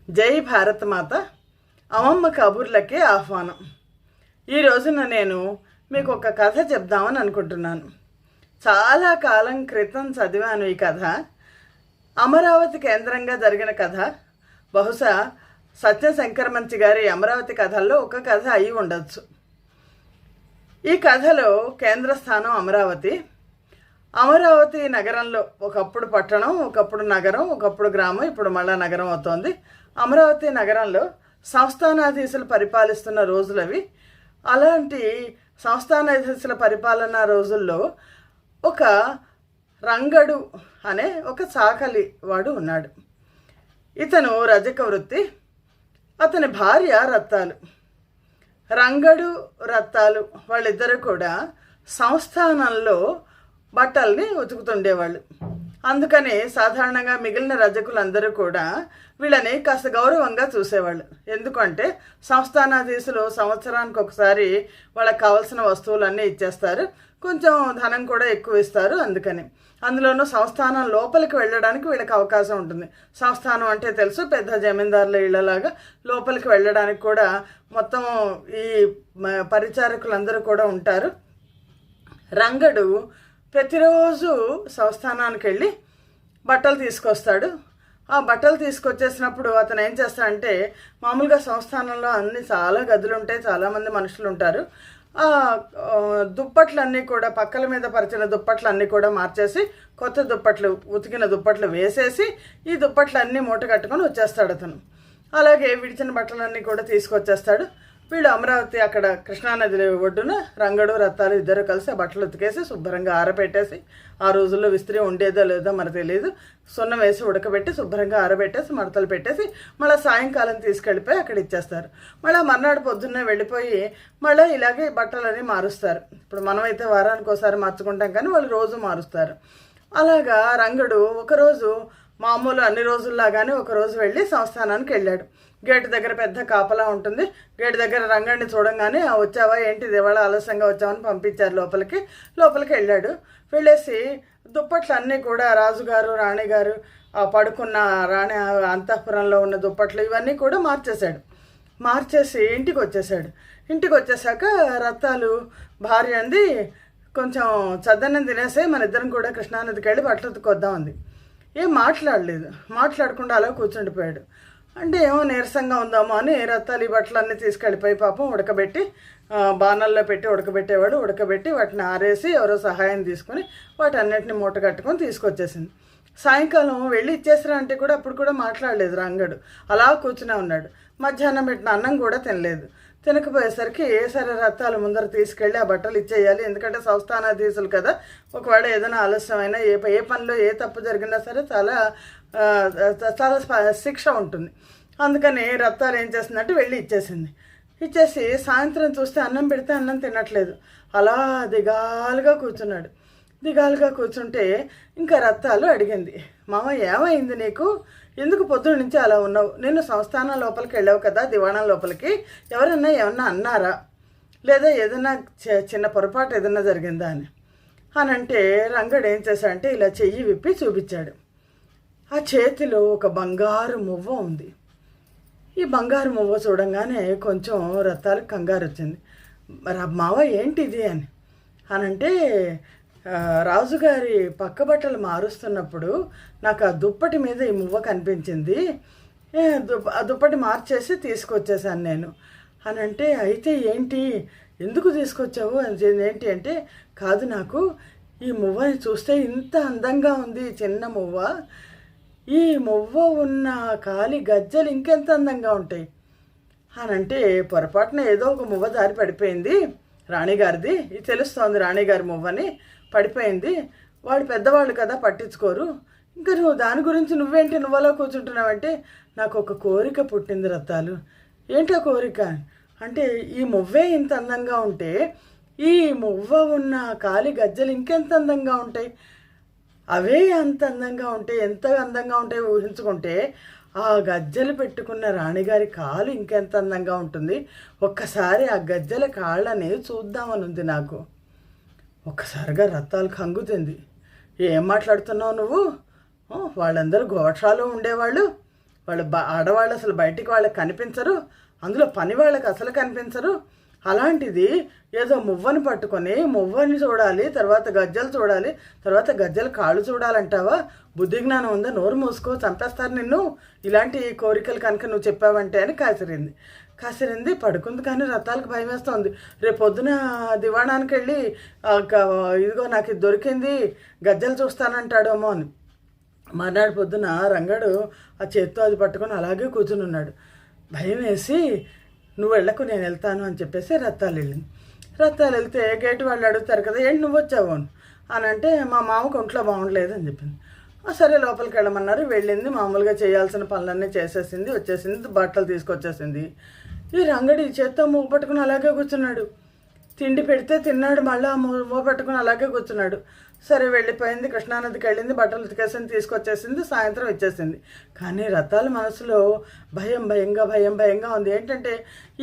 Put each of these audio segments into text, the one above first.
జై భారత మాత. అమ్మమ్మ కబుర్లకి ఆహ్వానం. ఈ రోజున నేను మీకు ఒక కథ చెప్దామని అనుకుంటున్నాను. చాలా కాలం క్రితం చదివాను ఈ కథ. అమరావతి కేంద్రంగా జరిగిన కథ. బహుశా సత్యశంకరమంచి గారి అమరావతి కథల్లో ఒక కథ అయి ఉండొచ్చు. ఈ కథలో కేంద్ర స్థానం అమరావతి. అమరావతి నగరంలో ఒకప్పుడు పట్టణం, ఒకప్పుడు నగరం, ఒకప్పుడు గ్రామం, ఇప్పుడు మళ్ళా నగరం అవుతోంది. అమరావతి నగరంలో సంస్థానాధీశులు పరిపాలిస్తున్న రోజులవి. అలాంటి సంస్థానాధీశుల పరిపాలన రోజుల్లో ఒక రంగడు అనే ఒక చాకలి వాడు ఉన్నాడు. ఇతను రజక వృత్తి. అతని భార్య రత్తాలు. రంగడు రత్తాలు వాళ్ళిద్దరూ కూడా సంస్థానంలో బట్టల్ని ఉతుకుతుండేవాళ్ళు. అందుకని సాధారణంగా మిగిలిన రజకులందరూ కూడా వీళ్ళని కాస్త గౌరవంగా చూసేవాళ్ళు. ఎందుకంటే సంస్థానాధీశులు సంవత్సరానికి ఒకసారి వాళ్ళకి కావాల్సిన వస్తువులన్నీ ఇచ్చేస్తారు, కొంచెం ధనం కూడా ఎక్కువ ఇస్తారు. అందుకని అందులోనూ సంస్థానం లోపలికి వెళ్ళడానికి వీళ్ళకి అవకాశం ఉంటుంది. సంస్థానం అంటే తెలుసు, పెద్ద జమీందారుల ఇళ్ళలాగా లోపలికి వెళ్ళడానికి కూడా మొత్తం ఈ పరిచారకులందరూ కూడా ఉంటారు. రంగడు ప్రతిరోజు సంస్థానానికి వెళ్ళి బట్టలు తీసుకొస్తాడు. ఆ బట్టలు తీసుకొచ్చేసినప్పుడు అతను ఏం చేస్తాడంటే, మామూలుగా సంస్థానంలో అన్ని చాలా గదులు ఉంటాయి, చాలామంది మనుషులు ఉంటారు. ఆ దుప్పట్లన్నీ కూడా పక్కల మీద పరిచిన దుప్పట్లన్నీ కూడా మార్చేసి కొత్త దుప్పట్లు, ఉతికిన దుప్పట్లు వేసేసి ఈ దుప్పట్లన్నీ మూట కట్టుకొని వచ్చేస్తాడు అతను. అలాగే విడిచిన బట్టలన్నీ కూడా తీసుకొచ్చేస్తాడు. వీళ్ళు అమరావతి అక్కడ కృష్ణానది ఒడ్డున రంగడు రత్తాలు ఇద్దరు కలిసి ఆ బట్టలు ఉతికేసి శుభ్రంగా ఆరబెట్టేసి, ఆ రోజుల్లో విస్త్రీ ఉండేదో లేదో మరి తెలియదు, సున్నం వేసి ఉడకబెట్టి శుభ్రంగా ఆరబెట్టేసి మడతలు పెట్టేసి మళ్ళీ సాయంకాలం తీసుకెళ్ళిపోయి అక్కడ ఇచ్చేస్తారు. మళ్ళీ మర్నాడు పొద్దున్నే వెళ్ళిపోయి మళ్ళీ ఇలాగే బట్టలని మారుస్తారు. ఇప్పుడు మనమైతే వారానికి ఒకసారి మార్చుకుంటాం, కానీ వాళ్ళు రోజు మారుస్తారు. అలాగా రంగడు ఒకరోజు మామూలు అన్ని రోజుల్లాగానే ఒకరోజు వెళ్ళి సంస్థానానికి వెళ్ళాడు. గేటు దగ్గర పెద్ద కాపలా ఉంటుంది. గేటు దగ్గర రంగడిని చూడంగానే వచ్చావా ఏంటిది ఇవాళ ఆలస్యంగా వచ్చావని పంపించారు లోపలికి వెళ్ళాడు. వెళ్ళేసి దుప్పట్లు అన్నీ కూడా రాజుగారు రాణిగారు పడుకున్న రాణి అంతఃపురంలో ఉన్న దుప్పట్లు ఇవన్నీ కూడా మార్చేసి ఇంటికి వచ్చేసాక రత్తాలు భార్య అంది, కొంచెం చద్దన్నం తినేసే మన ఇద్దరం కూడా కృష్ణానదికి వెళ్ళి బట్టలు ఉతుకొద్దాం అంది. ఏం మాట్లాడకుండా అలా కూర్చుండిపోయాడు. అంటే ఏమో నీరసంగా ఉందామో అని రత్తాలు ఈ బట్టలన్నీ తీసుకెళ్ళిపోయి పాపం ఉడకబెట్టి బాణల్లో పెట్టి ఉడకబెట్టి వాటిని ఆరేసి ఎవరో సహాయం తీసుకుని వాటన్నిటిని మూట కట్టుకొని తీసుకొచ్చేసింది. సాయంకాలం వెళ్ళి ఇచ్చేసిరా అంటే కూడా అప్పుడు కూడా మాట్లాడలేదు రంగడు. అలా కూర్చునే ఉన్నాడు. మధ్యాహ్నం పెట్టిన అన్నం కూడా తినలేదు. తినకపోయేసరికి సరే రత్తాలు ముందర తీసుకెళ్ళి ఆ బట్టలు ఇచ్చేయాలి, ఎందుకంటే సంస్థానాధీశులు కదా, ఒకవేళ ఏదైనా ఆలస్యమైనా ఏ పనిలో ఏ తప్పు జరిగినా సరే చాలా శిక్ష ఉంటుంది. అందుకని రత్తాలు ఏం చేసిందంటే వెళ్ళి ఇచ్చేసి సాయంత్రం చూస్తే అన్నం పెడితే అన్నం తినట్లేదు. అలా దిగాలుగా కూర్చుంటే ఇంకా రత్తాలు అడిగింది, మామ ఏమైంది నీకు, ఎందుకు పొద్దున్న నుంచి అలా ఉన్నావు, నేను సంస్థానం లోపలికి వెళ్ళావు కదా, దివాణం లోపలికి, ఏమన్నా అన్నారా, లేదా ఏదైనా చిన్న పొరపాటు ఏదైనా జరిగిందా అని అంటే రంగడు ఏం చేశాడంటే ఇలా చెయ్యి విప్పి చూపించాడు. ఆ చేతిలో ఒక బంగారు మువ్వ ఉంది. ఈ బంగారు మువ్వ చూడంగానే కొంచెం రత్తాలకు కంగారు వచ్చింది. మావ ఏంటిది అని అంటే, రాజుగారి పక్క బట్టలు మారుస్తున్నప్పుడు నాకు ఆ దుప్పటి మీద ఈ మువ్వ కనిపించింది, ఆ దుప్పటి మార్చేసి తీసుకొచ్చేసాను నేను అంటే, అయితే ఏంటి ఎందుకు తీసుకొచ్చావు ఏంటి అంటే, కాదు నాకు ఈ మువ్వని చూస్తే ఇంత అందంగా ఉంది, చిన్న మువ్వ, ఈ మువ్వ ఉన్న కాలి గజ్జలు ఇంకెంత అందంగా ఉంటాయి అంటే, పొరపాటున ఏదో ఒక మువ్వ దారి పడిపోయింది రాణిగారిది, ఇది తెలుస్తోంది రాణిగారి మువ్వని పడిపోయింది, వాడు పెద్దవాళ్ళు కదా పట్టించుకోరు, ఇంకా నువ్వు దాని గురించి నువ్వలా కూర్చుంటున్నావంటే, నాకు ఒక కోరిక పుట్టింది రత్తాలు. ఏంటో కోరిక అంటే, ఈ మువ్వే ఇంత అందంగా ఉంటే ఈ మువ్వ ఉన్న కాలి గజ్జలు ఇంకెంత అందంగా ఉంటాయి, అవే అంత అందంగా ఉంటాయి, ఎంత అందంగా ఉంటాయో ఊహించుకుంటే ఆ గజ్జలు పెట్టుకున్న రాణిగారి కాలు ఇంకెంత అందంగా ఉంటుంది, ఒక్కసారి ఆ గజ్జల కాళ్ళని చూద్దామని ఉంది నాకు. ఒక్కసారిగా రత్తాలు కంగుతుంది. ఏం మాట్లాడుతున్నావు నువ్వు, వాళ్ళందరూ గోట్రాలో ఉండేవాళ్ళు, వాళ్ళు ఆడవాళ్ళు అసలు బయటికి వాళ్ళకి కనిపించరు, అందులో పని వాళ్ళకి అసలు కనిపించరు. అలాంటిది ఏదో మువ్వని పట్టుకొని మువ్వని చూడాలి, తర్వాత గజ్జలు చూడాలి, తర్వాత గజ్జల కాళ్ళు చూడాలంటావా? బుద్ధి జ్ఞానం ఉందా? నోరు మూసుకో, చంపేస్తారు నిన్ను, ఇలాంటి కోరికలు కనుక నువ్వు చెప్పావంటే అని కాసిరింది. పడుకుంది, కానీ రథాలకు భయం వేస్తుంది. రేపు పొద్దున దివాణానికి వెళ్ళి ఇదిగో నాకు ఇది దొరికింది, గజ్జలు చూస్తానంటాడేమో అని. మర్నాడు పొద్దున రంగడు ఆ చేత్తో అది పట్టుకొని అలాగే కూర్చుని ఉన్నాడు. భయం వేసి నువ్వు వెళ్ళకు, నేను వెళ్తాను అని చెప్పేసి రత్తాలు వెళ్ళింది. రత్తాలు వెళ్తే గేటు వాళ్ళు అడుగుతారు కదా, ఏంటి నువ్వు వచ్చావు అని అంటే మా మామకు ఒంట్లో బాగుండలేదు అని చెప్పింది. సరే లోపలికి వెళ్ళమన్నారు. వెళ్ళింది, మామూలుగా చేయాల్సిన పనులన్నీ చేసేసింది, వచ్చేసింది, బట్టలు తీసుకొచ్చేసింది. ఈ రంగడి చేత్తో మూగ పట్టుకుని అలాగే కూర్చున్నాడు. తిండి పెడితే తిన్నాడు, మళ్ళీ మూగ పట్టుకుని అలాగే కూర్చున్నాడు. సరే వెళ్ళిపోయింది, కృష్ణానదికి వెళ్ళింది, బట్టలు ఉతికేసింది, తీసుకొచ్చేసింది, సాయంత్రం ఇచ్చేసింది. కానీ రథాల మనసులో భయంగా ఉంది. ఏంటంటే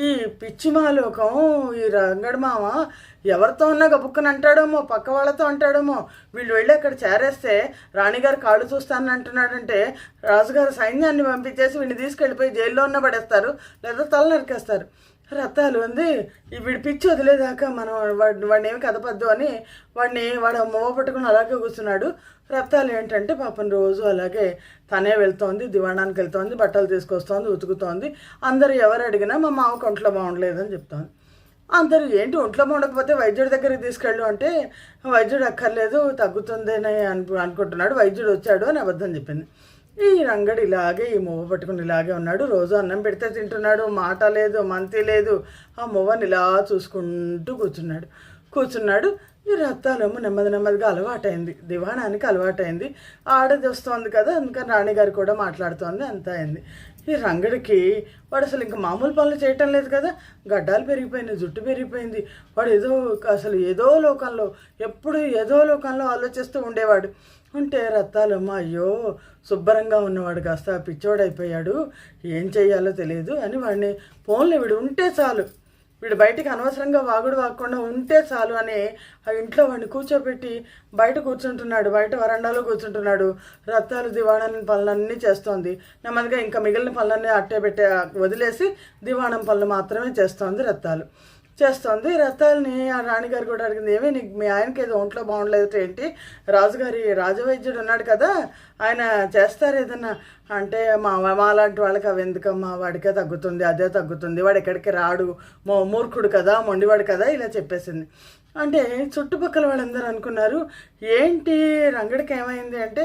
ఈ పిచ్చిమాలోకం, ఈ రంగడి మామ ఎవరితో ఉన్నా గబుక్కుని అంటాడేమో, పక్క వాళ్ళతో అంటాడేమో, వీళ్ళు వెళ్ళి అక్కడ చేరేస్తే రాణిగారు కాళ్ళు చూస్తానని అంటున్నాడంటే రాజుగారు సైన్యాన్ని పంపించేసి వీడిని తీసుకెళ్ళిపోయి జైల్లో ఉన్న పడేస్తారు, లేదా తల నరికేస్తారు. రథాలు ఉంది, వీడి పిచ్చి వదిలేదాకా మనం వాడిని ఏమి కదపద్దు అని వాడు మొవ్వ పట్టుకుని అలాగే కూర్చున్నాడు. రథాలు ఏంటంటే పాపం రోజు అలాగే తనే వెళ్తోంది, దివాణానికి వెళ్తోంది, బట్టలు తీసుకొస్తోంది, ఉతుకుతోంది. అందరూ ఎవరు అడిగినా మా మామకు ఒంట్లో బాగుండలేదని చెప్తోంది. అందరూ ఏంటి ఒంట్లో బాగుండకపోతే వైద్యుడి దగ్గరికి తీసుకెళ్ళు అంటే వైద్యుడు అక్కర్లేదు, తగ్గుతుందని అనుకుంటున్నాడు, వైద్యుడు వచ్చాడు అని అబద్ధం చెప్పింది. ఈ రంగడు ఇలాగే ఈ మువ్వ పట్టుకుని ఇలాగే ఉన్నాడు. రోజు అన్నం పెడితే తింటున్నాడు, మాట లేదు, మంతి లేదు. ఆ మువ్వని ఇలా చూసుకుంటూ కూర్చున్నాడు. ఈ రత్తాలేమో నెమ్మదిగా అలవాటైంది, దివాణానికి అలవాటైంది. ఆడది వస్తోంది కదా, అందుకని రాణిగారు కూడా మాట్లాడుతోంది, అంతా అయింది. ఈ రంగడికి వాడు అసలు ఇంకా మామూలు పనులు చేయటం లేదు కదా, గడ్డాలు పెరిగిపోయినాయి, జుట్టు పెరిగిపోయింది. వాడు ఎప్పుడు ఏదో లోకంలో ఆలోచిస్తూ ఉండేవాడు. ఉంటే రత్తాలమ్మ అయ్యో శుభ్రంగా ఉన్నవాడు కాస్త పిచ్చోడైపోయాడు, ఏం చెయ్యాలో తెలియదు అని వాడిని ఫోన్లో వీడు ఉంటే చాలు, వీడు బయటికి అనవసరంగా వాగకుండా ఉంటే చాలు అని ఆ ఇంట్లో వాడిని కూర్చోబెట్టి బయట కూర్చుంటున్నాడు, బయట వరండాలో కూర్చుంటున్నాడు. రత్తాలు దివాణం పనులన్నీ చేస్తోంది. నెమ్మదిగా ఇంకా మిగిలిన పనులన్నీ వదిలేసి దివాణం పనులు మాత్రమే చేస్తోంది. రథాలని ఆ రాణిగారు కూడా అడిగింది, ఏమీ నీకు మీ ఆయనకి ఏదో ఒంట్లో బాగుండలేదు ఏంటి, రాజవైద్యుడు ఉన్నాడు కదా, ఆయన చేస్తారు ఏదన్నా అంటే మాలాంటి వాళ్ళకి అవి ఎందుకమ్మా, వాడికే తగ్గుతుంది, అదే తగ్గుతుంది, వాడు ఎక్కడికి రాడు, మూర్ఖుడు కదా, మొండివాడు కదా, ఇలా చెప్పేసింది. అంటే చుట్టుపక్కల వాళ్ళందరూ అనుకున్నారు ఏంటి రంగడికి ఏమైంది అంటే,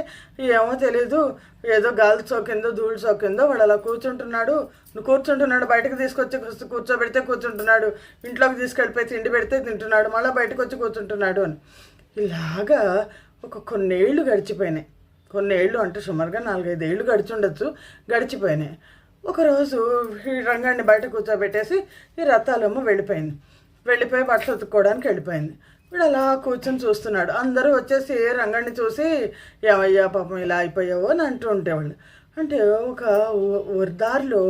ఏమో తెలీదు, ఏదో గాలి సోకిందో ధూళి సోకిందో వాడు అలా కూర్చుంటున్నాడు, బయటకు తీసుకొచ్చి కూర్చోబెడితే కూర్చుంటున్నాడు, ఇంట్లోకి తీసుకెళ్ళిపోయి తిండి పెడితే తింటున్నాడు, మళ్ళీ బయటకు వచ్చి కూర్చుంటున్నాడు అని. ఇలాగా కొన్నేళ్ళు గడిచిపోయినాయి. కొన్నేళ్ళు అంటే సుమారుగా 4-5 ఏళ్ళు గడిచిపోయినాయి. ఒకరోజు ఈ రంగాన్ని బయట కూర్చోబెట్టేసి ఈ రథాలేమో వెళ్ళిపోయి బట్టలు ఉతుక్కోవడానికి వెళ్ళిపోయింది. వీడు అలా కూర్చొని చూస్తున్నాడు. అందరూ వచ్చేసి రంగాన్ని చూసి ఏమయ్యా పాపం ఇలా అయిపోయావో అని అంటూ ఉండేవాళ్ళు. అంటే ఒక దారిలో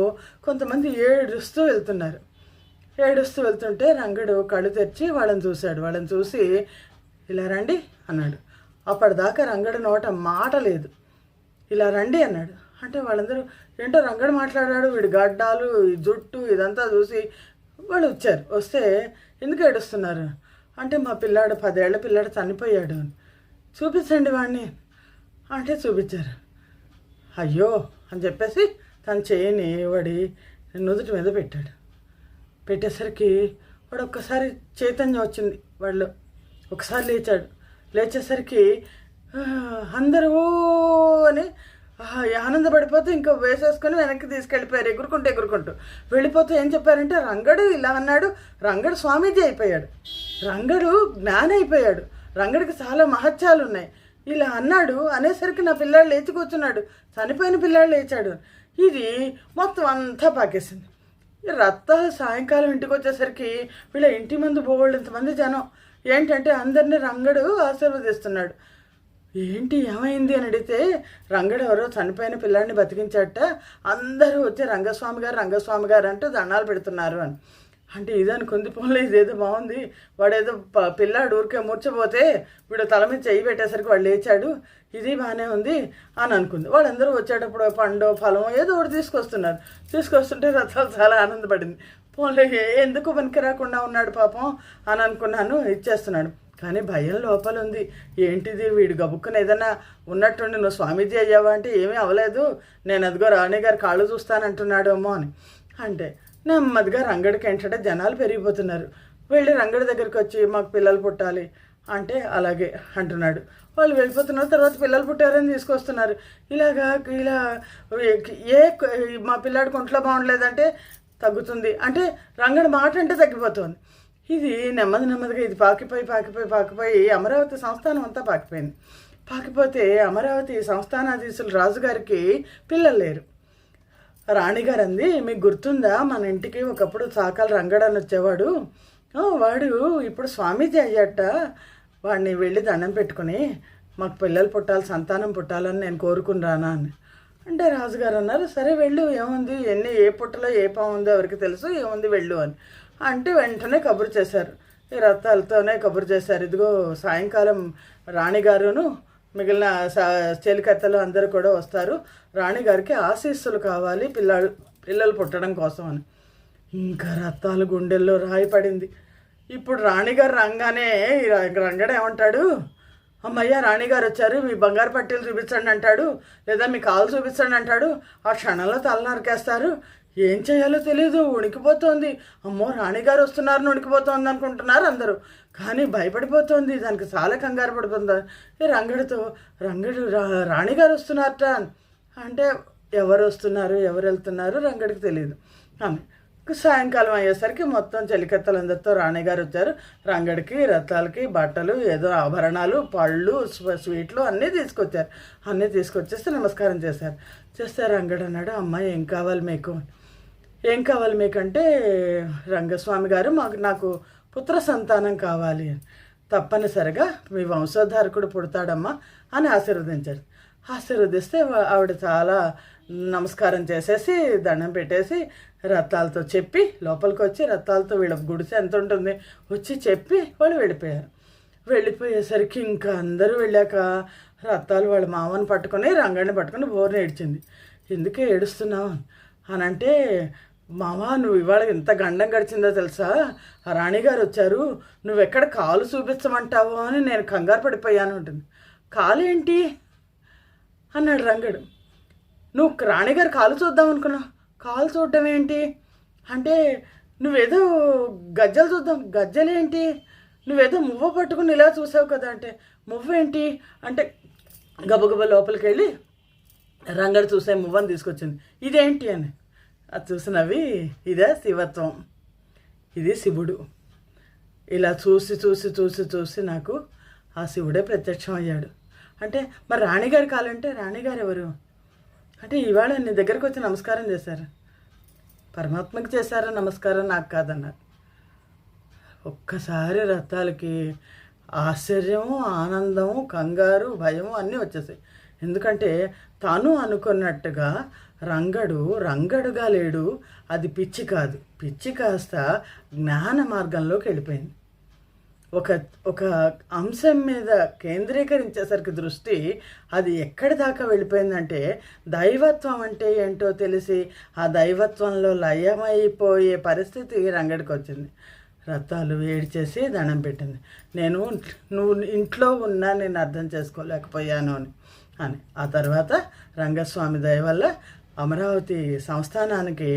కొంతమంది ఏడుస్తూ వెళ్తుంటే రంగడు కళ్ళు తెరిచి వాళ్ళని చూసి ఇలా రండి అన్నాడు. అప్పటిదాకా రంగడు నోట మాట లేదు. ఇలా రండి అన్నాడు. అంటే వాళ్ళందరూ ఏంటో రంగడు మాట్లాడాడు, వీడి గడ్డాలు, ఈ జుట్టు ఇదంతా చూసి వాళ్ళు వస్తే ఎందుకు ఏడుస్తున్నారు అంటే, మా పిల్లాడు 10 ఏళ్ల పిల్లాడు చనిపోయాడు, చూపించండి వాడిని అంటే చూపించారు. అయ్యో అని చెప్పేసి తన చేయిని వాడి నుదుటి మీద పెట్టేసరికి వాడు ఒక్కసారి చైతన్యం వచ్చింది వాళ్ళు. ఒకసారి లేచేసరికి అందరూ అని ఆనందపడిపోతూ ఇంకా వేసేసుకొని వెనక్కి తీసుకెళ్ళిపోయారు, ఎగురుకుంటూ వెళ్ళిపోతూ ఏం చెప్పారంటే, రంగడు ఇలా అన్నాడు, రంగడు స్వామీజీ అయిపోయాడు, రంగడు జ్ఞాని అయిపోయాడు, రంగడికి చాలా మహత్యాలు ఉన్నాయి, ఇలా అన్నాడు అనేసరికి నా పిల్లాడు లేచి కూర్చున్నాడు, చనిపోయిన పిల్లాడు లేచాడు. ఇది మొత్తం అంతా పాకేసింది. రత్తాలు సాయంకాలం ఇంటికి వచ్చేసరికి వీళ్ళ ఇంటి ముందు బోళ్ళు ఇంతమంది జనం. ఏంటంటే అందరినీ రంగడు ఆశీర్వదిస్తున్నాడు. ఏంటి ఏమైంది అని అడిగితే, రంగడు ఎవరో చనిపోయిన పిల్లాడిని బతికించాట, అందరూ వచ్చి రంగస్వామి గారు అంటూ దండాలు పెడుతున్నారు అని. అంటే ఇదనుకుంది, పోలే ఇదేదో బాగుంది, వాడేదో పిల్లాడు ఊరికే మూర్చపోతే వీడు తల మీద చెయ్యి పెట్టేసరికి వాడు లేచాడు, ఇది బాగానే ఉంది అని అనుకుంది. వాళ్ళందరూ వచ్చేటప్పుడు పండు ఫలమో ఏదో ఒకటి తీసుకొస్తుంటే రథాలు చాలా ఆనందపడింది. పోలే ఎందుకు పనికి రాకుండా ఉన్నాడు పాపం అని అనుకున్నాను, ఇచ్చేస్తున్నాడు. కానీ భయం లోపల ఉంది. ఏంటిది వీడు గబుక్కుని ఏదైనా ఉన్నట్టుండి నువ్వు స్వామీజీ అయ్యావా అంటే ఏమీ అవ్వలేదు, నేను అదిగో రాణి గారి కాళ్ళు చూస్తానంటున్నాడు ఏమో అని. అంటే నెమ్మదిగా రంగడికి ఏంటంటే జనాలు పెరిగిపోతున్నారు. వెళ్ళి రంగడి దగ్గరికి వచ్చి మాకు పిల్లలు పుట్టాలి అంటే అలాగే అంటున్నాడు. వాళ్ళు వెళ్ళిపోతున్నారు. తర్వాత పిల్లలు పుట్టారని తీసుకొస్తున్నారు. ఇలా మా పిల్లాడికి ఒంట్లో బాగుండలేదంటే తగ్గుతుంది అంటే రంగడి మాట అంటే తగ్గిపోతుంది. ఇది నెమ్మదిగా ఇది పాకిపోయి అమరావతి సంస్థానం అంతా పాకిపోతే అమరావతి సంస్థానాధీశులు రాజుగారికి పిల్లలు లేరు. రాణిగారు అంది, మీకు గుర్తుందా మన ఇంటికి ఒకప్పుడు చాకలి రంగడని వచ్చేవాడు, వాడు ఇప్పుడు స్వామీజీ అయ్యాట, వాడిని వెళ్ళి దండం పెట్టుకుని మాకు పిల్లలు పుట్టాలి, సంతానం పుట్టాలని నేను కోరుకుని రానా అని అంటే రాజుగారు అన్నారు, సరే వెళ్ళు, ఏముంది, ఏ పుట్టలో ఏ పాము ఉందో ఎవరికి తెలుసు, ఏముంది వెళ్ళు అని అంటే వెంటనే కబురు చేశారు. ఈ రథాలతోనే కబురు చేశారు. ఇదిగో సాయంకాలం రాణిగారును మిగిలిన చెలికత్తలు అందరూ కూడా వస్తారు, రాణిగారికి ఆశీస్సులు కావాలి పిల్లలు పుట్టడం కోసం అని. ఇంకా రథాలు గుండెల్లో రాయి పడింది. ఇప్పుడు రాణిగారు రంగానే రంగడ ఏమంటాడు, అమ్మయ్య రాణిగారు వచ్చారు, మీ బంగారు పట్టీలు చూపించండి అంటాడు, లేదా మీ కాలు చూపించండి అంటాడు. ఆ క్షణంలో తల నరికేస్తారు. ఏం చేయాలో తెలియదు, ఉణికిపోతోంది. అమ్మో రాణిగారు వస్తున్నారని ఉణికిపోతోంది అనుకుంటున్నారు అందరూ, కానీ భయపడిపోతుంది, దానికి చాలా కంగారు పడిపోతుంది. రంగడు రాణిగారు వస్తున్నారట అంటే ఎవరు వస్తున్నారు ఎవరు వెళ్తున్నారు రంగడికి తెలియదు. ఆమె సాయంకాలం అయ్యేసరికి మొత్తం చెలికత్తలందరితో రాణిగారు వచ్చారు. రంగడికి రథాలకి బట్టలు ఏదో ఆభరణాలు పళ్ళు స్వీట్లు అన్నీ తీసుకొచ్చారు. అన్నీ తీసుకొచ్చేస్తే నమస్కారం చేస్తే రంగడు అన్నాడు, అమ్మాయి ఏం కావాలి మీకు అంటే రంగస్వామి గారు నాకు పుత్ర సంతానం కావాలి, తప్పనిసరిగా మీ వంశోద్ధారకుడు పుడతాడమ్మా అని ఆశీర్వదిస్తే ఆవిడ చాలా నమస్కారం చేసేసి దండం పెట్టేసి రథాలతో చెప్పి లోపలికి వచ్చి రథాలతో వీళ్ళ గుడిసె ఎంత ఉంటుంది వచ్చి చెప్పి వాళ్ళు వెళ్ళిపోయేసరికి ఇంకా అందరూ వెళ్ళాక రథాలు వాళ్ళ మామని పట్టుకొని రంగడిని పట్టుకొని బోర్ని ఏడ్చింది. ఎందుకే ఏడుస్తున్నావు అని అంటే, మామ నువ్వు ఇవాళ ఎంత గండం గడిచిందో తెలుసా, ఆ రాణిగారు వచ్చారు, నువ్వెక్కడ కాలు చూపించమంటావో అని నేను కంగారు పడిపోయాను ఉంటుంది. కాలు ఏంటి అన్నాడు రంగడు. నువ్వు రాణిగారు కాలు చూద్దాం అనుకున్నావు, కాలు చూడటం ఏంటి అంటే, నువ్వేదో గజ్జలు చూద్దాం, గజ్జలేంటి, నువ్వేదో మువ్వ పట్టుకుని ఇలా చూసావు కదా అంటే, మువ్వేంటి అంటే గబగబ లోపలికి వెళ్ళి రంగడు చూసే మువ్వని తీసుకొచ్చింది. ఇదేంటి అని అది చూసినవి, ఇదే శివత్వం, ఇది శివుడు. ఇలా చూసి నాకు ఆ శివుడే ప్రత్యక్షం అయ్యాడు. అంటే మరి రాణిగారి కాలంటే రాణిగారు ఎవరు అంటే, ఇవాళ నీ దగ్గరకు వచ్చి నమస్కారం చేశారు, పరమాత్మకి చేశారా నమస్కారం, నాకు కాదన్నారు. ఒక్కసారి రథాలకి ఆశ్చర్యము ఆనందము కంగారు భయము అన్నీ వచ్చేసాయి. ఎందుకంటే తాను అనుకున్నట్టుగా రంగడుగా లేడు, అది పిచ్చి కాదు, పిచ్చి కాస్త జ్ఞాన మార్గంలోకి వెళ్ళిపోయింది. ఒక అంశం మీద కేంద్రీకరించేసరికి దృష్టి అది ఎక్కడి దాకా వెళ్ళిపోయిందంటే, దైవత్వం అంటే ఏంటో తెలిసి ఆ దైవత్వంలో లయమైపోయే పరిస్థితి రంగడికి వచ్చింది. రథాలు ఏడ్చేసి దండం పెట్టింది. నువ్వు ఇంట్లో ఉన్నా నేను అర్థం చేసుకోలేకపోయాను అని. ఆ తర్వాత రంగస్వామి దయ వల్ల అమరావతి సంస్థానానికి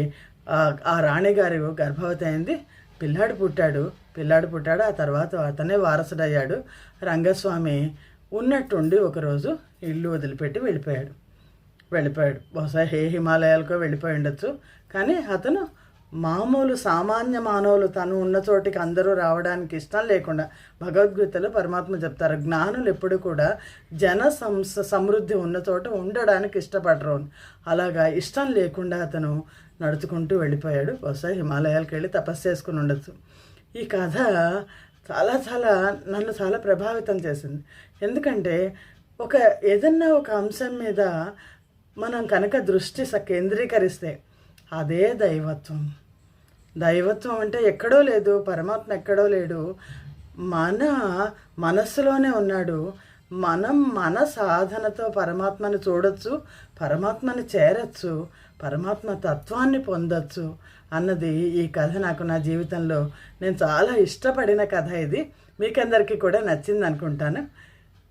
ఆ రాణిగారి గర్భవతి అయింది, పిల్లాడు పుట్టాడు. ఆ తర్వాత అతనే వారసుడయ్యాడు. రంగస్వామి ఉన్నట్టుండి ఒకరోజు ఇల్లు వదిలిపెట్టి వెళ్ళిపోయాడు. బహుశా హిమాలయాలకో వెళ్ళిపోయి ఉండొచ్చు. కానీ అతను సామాన్య మానవులు తను ఉన్న చోటికి అందరూ రావడానికి ఇష్టం లేకుండా, భగవద్గీతలో పరమాత్మ చెప్తారు, జ్ఞానులు ఎప్పుడు కూడా సమృద్ధి ఉన్న చోట ఉండడానికి ఇష్టపడరు. అలాగా ఇష్టం లేకుండా అతను నడుచుకుంటూ వెళ్ళిపోయాడు. బహుశా హిమాలయాలకు వెళ్ళి తపస్సు చేసుకుని ఉండొచ్చు. ఈ కథ నన్ను చాలా ప్రభావితం చేసింది. ఎందుకంటే ఏదన్నా ఒక అంశం మీద మనం కనుక దృష్టి కేంద్రీకరిస్తే అదే దైవత్వం. దైవత్వం అంటే ఎక్కడో లేదు, పరమాత్మ ఎక్కడో లేడు, మన మనస్సులోనే ఉన్నాడు. మనం మన సాధనతో పరమాత్మని చూడొచ్చు, పరమాత్మని చేరచ్చు, పరమాత్మ తత్వాన్ని పొందొచ్చు అన్నది ఈ కథ. నాకు నా జీవితంలో నేను చాలా ఇష్టపడిన కథ ఇది. మీకందరికీ కూడా నచ్చింది అనుకుంటాను.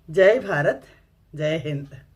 జై భారత్, జై హింద్.